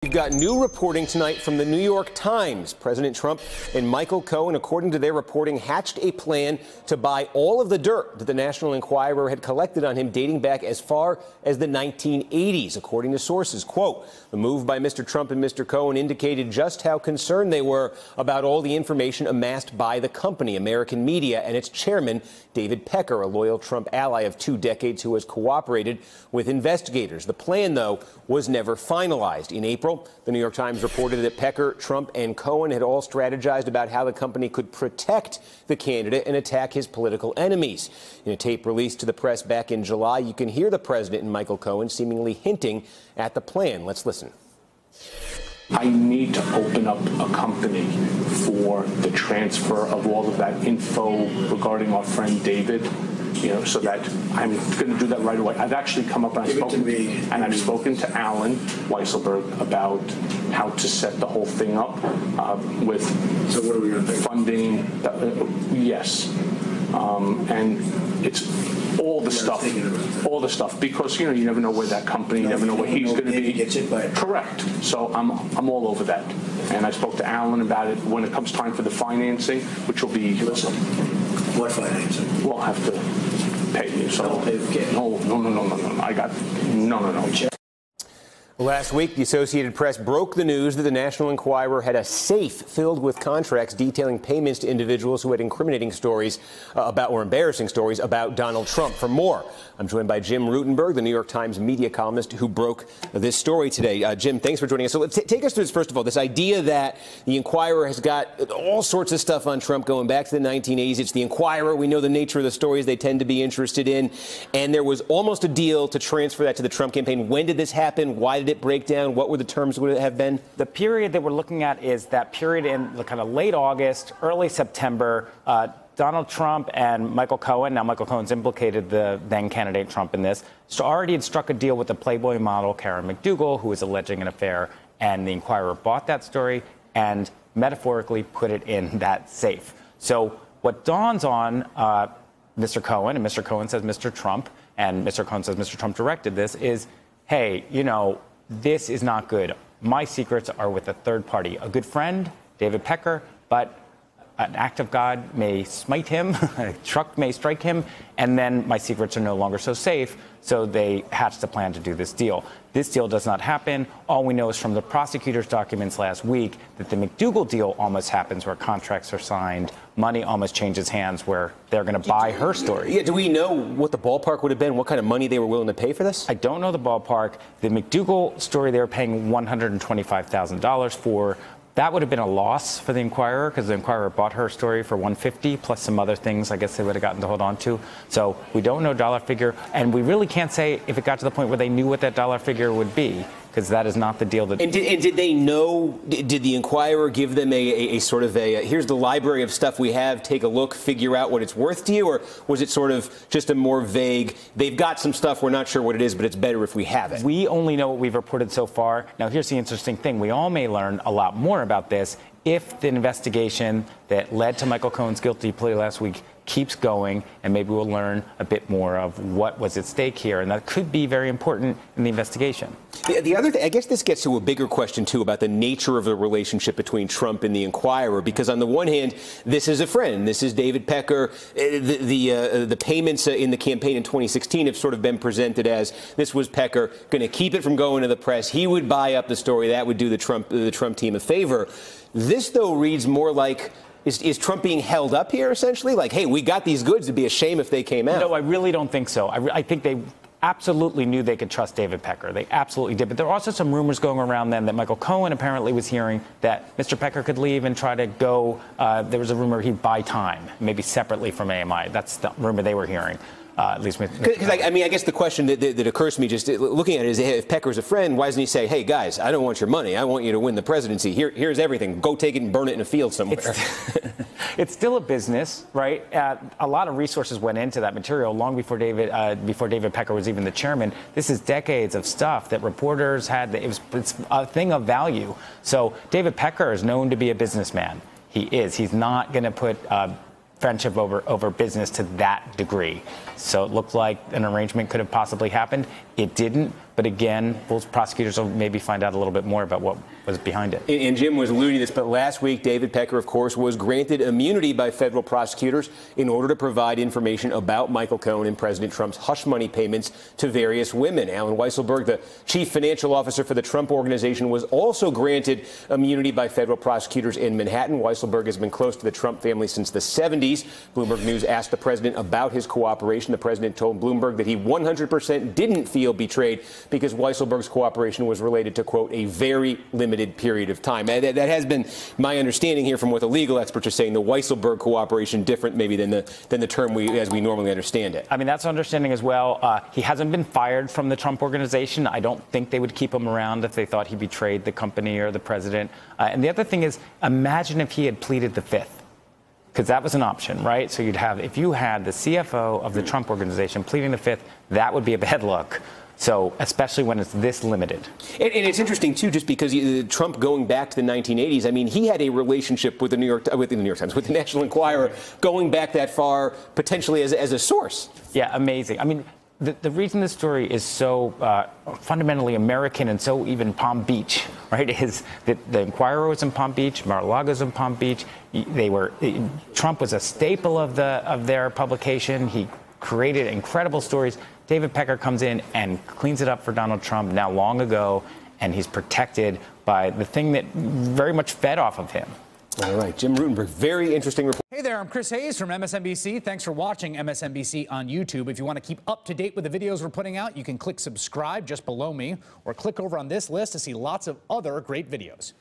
We've got new reporting tonight from the New York Times. President Trump and Michael Cohen, according to their reporting, hatched a plan to buy all of the dirt that the National Enquirer had collected on him dating back as far as the 1980s, according to sources. Quote, the move by Mr. Trump and Mr. Cohen indicated just how concerned they were about all the information amassed by the company, American Media, and its chairman, David Pecker, a loyal Trump ally of 2 decades who has cooperated with investigators. The plan, though, was never finalized. In April, the New York Times reported that Pecker, Trump, and Cohen had all strategized about how the company could protect the candidate and attack his political enemies. In a tape released to the press back in July, you can hear the president and Michael Cohen seemingly hinting at the plan. Let's listen. I need to open up a company for the transfer of all of that info regarding our friend David, so that I'm going to do that right away. I've actually come up and I've spoken to Alan Weisselberg about how to set the whole thing up with funding. Yes. And it's all the stuff, because you never know where that company, you never know where he's going to be. Correct. So I'm all over that. And I spoke to Alan about it when it comes time for the financing, which will be. What financing? We'll have to pay you. So no. I got no. Last week, the Associated Press broke the news that the National Enquirer had a safe filled with contracts detailing payments to individuals who had incriminating stories embarrassing stories about Donald Trump. For more, I'm joined by Jim Rutenberg, the New York Times media columnist who broke this story today. Jim, thanks for joining us. So let's take us through this, first of all, this idea that the Enquirer has got all sorts of stuff on Trump going back to the 1980s. It's the Enquirer. We know the nature of the stories they tend to be interested in. And there was almost a deal to transfer that to the Trump campaign. When did this happen? Why did it break down? What were the terms would it have been? The period that we're looking at is that period in the kind of late August, early September. Donald Trump and Michael Cohen, now Michael Cohen's implicated the then candidate Trump in this, so already had struck a deal with the Playboy model Karen McDougal, who was alleging an affair, and the Enquirer bought that story and metaphorically put it in that safe. So what dawns on Mr. Cohen, and Mr. Cohen says Mr. Trump, and Mr. Cohen says Mr. Trump directed this, is, hey, this is not good. My secrets are with a third party, a good friend, David Pecker, but an act of God may smite him, a truck may strike him, and then my secrets are no longer so safe. So they hatched a plan to do this deal. This deal does not happen. All we know is from the prosecutor's documents last week that the McDougal deal almost happens, where contracts are signed, money almost changes hands, where they're going to buy her story. Yeah, do we know what the ballpark would have been, what kind of money they were willing to pay for this? I don't know the ballpark. The McDougal story they were paying $125,000 for. That would have been a loss for the Enquirer, because the Enquirer bought her story for $150,000 plus some other things I guess they would have gotten to hold on to. So we don't know dollar figure, and we really can't say if it got to the point where they knew what that dollar figure would be, because that is not the deal that. And did they know? Did the Enquirer give them a sort of here's the library of stuff we have, take a look, figure out what it's worth to you, or was it sort of just a more vague? They've got some stuff, we're not sure what it is, but it's better if we have it. We only know what we've reported so far. Now, here's the interesting thing: we all may learn a lot more about this if the investigation that led to Michael Cohen's guilty plea last week keeps going, and maybe we'll learn a bit more of what was at stake here, and that could be very important in the investigation. The other thing, I guess this gets to a bigger question, too, about the nature of the relationship between Trump and the Enquirer, because on the one hand, this is a friend. This is David Pecker. The payments in the campaign in 2016 have sort of been presented as this was Pecker going to keep it from going to the press. He would buy up the story. That would do the Trump team a favor. This, though, reads more like, is Trump being held up here, essentially? Like, hey, we got these goods. It'd be a shame if they came out. No, I really don't think so. I think they absolutely knew they could trust David Pecker. They absolutely did. But there are also some rumors going around then that Michael Cohen apparently was hearing that Mr. Pecker could leave and try to go. There was a rumor he'd buy time, maybe separately from AMI. That's the rumor they were hearing. At least because I guess the question that occurs to me just looking at it is, if Pecker's a friend, why doesn't he say, hey, guys, I don't want your money. I want you to win the presidency. Here's everything. Go take it and burn it in a field somewhere. It's still a business, right? A lot of resources went into that material long before David Pecker was even the chairman. This is decades of stuff that reporters had. It's a thing of value. So David Pecker is known to be a businessman. He is. He's not going to put friendship over business to that degree. So it looked like an arrangement could have possibly happened. It didn't. But again, those prosecutors will maybe find out a little bit more about what was behind it. And Jim was alluding to this, but last week, David Pecker, of course, was granted immunity by federal prosecutors in order to provide information about Michael Cohen and President Trump's hush money payments to various women. Alan Weisselberg, the chief financial officer for the Trump Organization, was also granted immunity by federal prosecutors in Manhattan. Weisselberg has been close to the Trump family since the 70s. Bloomberg News asked the president about his cooperation. The president told Bloomberg that he 100% didn't feel betrayed because Weisselberg's cooperation was related to, quote, a very limited period of time. That has been my understanding here from what the legal experts are saying. The Weisselberg cooperation different maybe than the term as we normally understand it. I mean, that's understanding as well. He hasn't been fired from the Trump Organization. I don't think they would keep him around if they thought he betrayed the company or the president. And the other thing is, imagine if he had pleaded the Fifth. Because that was an option, right? So you'd have, if you had the CFO of the Trump Organization pleading the Fifth, that would be a bad look. So especially when it's this limited. And it's interesting, too, just because Trump going back to the 1980s, I mean, he had a relationship with the New York Times, with the National Enquirer, going back that far, potentially as a source. Yeah, amazing. I mean, the reason this story is so fundamentally American and so even Palm Beach, right, is that the Enquirer was in Palm Beach, Mar-a-Lago's in Palm Beach. Trump was a staple of their publication. He created incredible stories. David Pecker comes in and cleans it up for Donald Trump now long ago, and he's protected by the thing that very much fed off of him. All right, Jim Rutenberg, very interesting report. Hey there, I'm Chris Hayes from MSNBC. Thanks for watching MSNBC on YouTube. If you want to keep up to date with the videos we're putting out, you can click subscribe just below me, or click over on this list to see lots of other great videos.